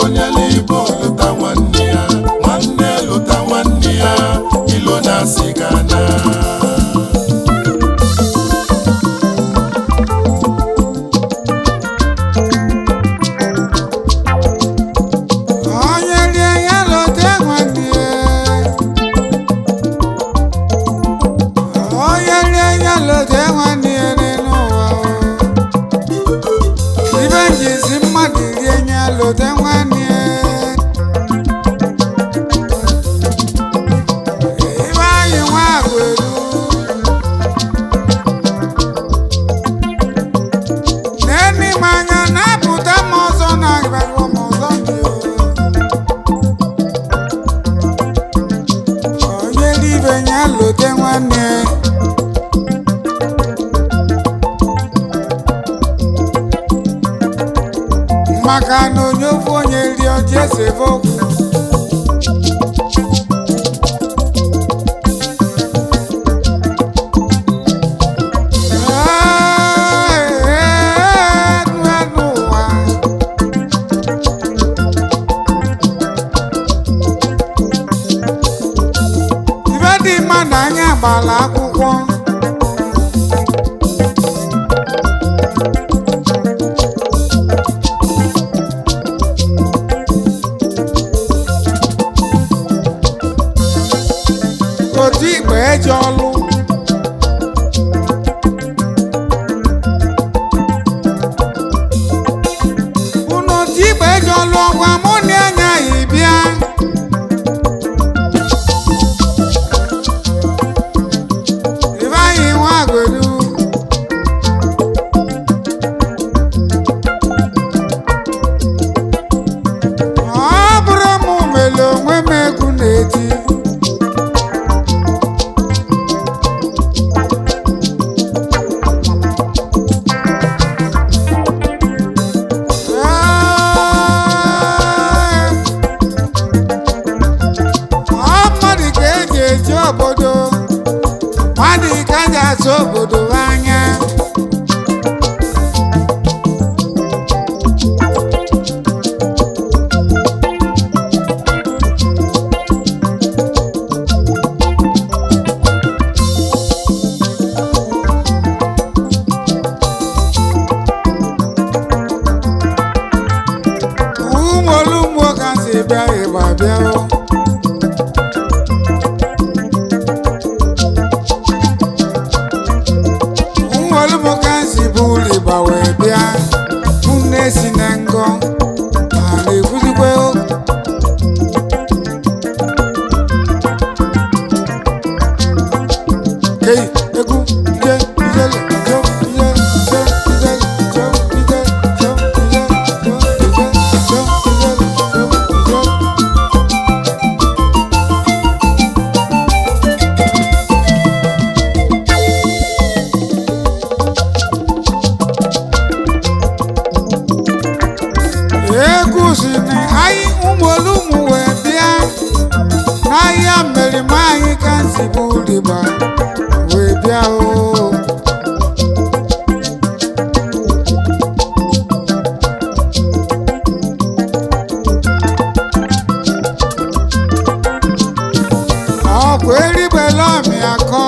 onye libo lụta nwanne ya, nwanne lụta nwanne ya, ilo na-asị gana. Maka na onye ofu onye ri ọjị ese vokwu ibe dị mma na anya gbara akwụkwọ otu ikpe eji ọlụ unu otu ikpe eji ọlụ ọgwa mụ na anya ya bịa ibe anyị nwa agwedu ọ bụrụ mụ mere onwe m egwu na-eti obodo mmadụ ka ji asụ obodo anya ụmụolugbo ka si bịa ịgba bịa wee bịa nne si na ngọ ma na-ekwuzikwe egwu ije ijele jo ije jo ijele jo ije jo ije jo ije jo ijele jo ije egwu si na anyị ụmụolumụ wee bịa n'ahịa mmerime anyị ka nsi bụ riba wee bịa ọkwa eribela ọmị akọ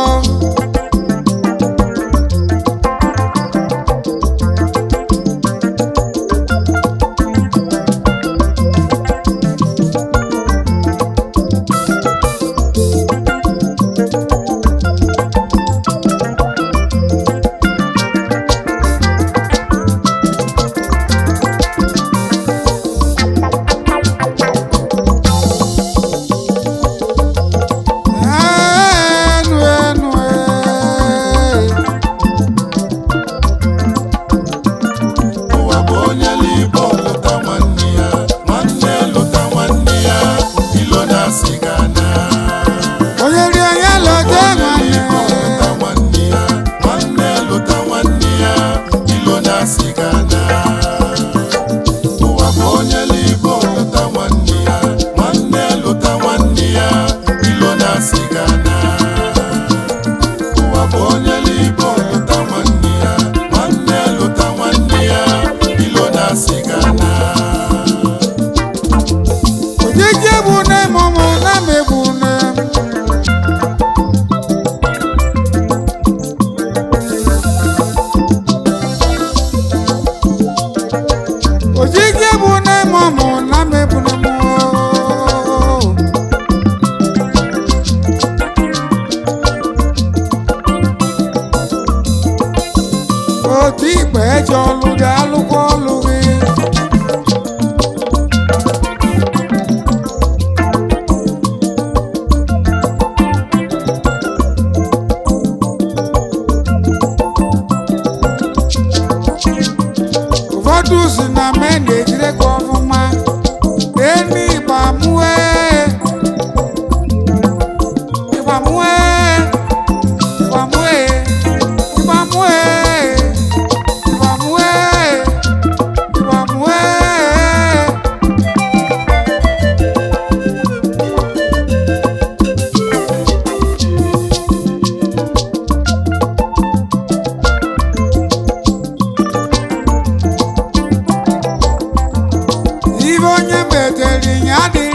onye metere ya adịghị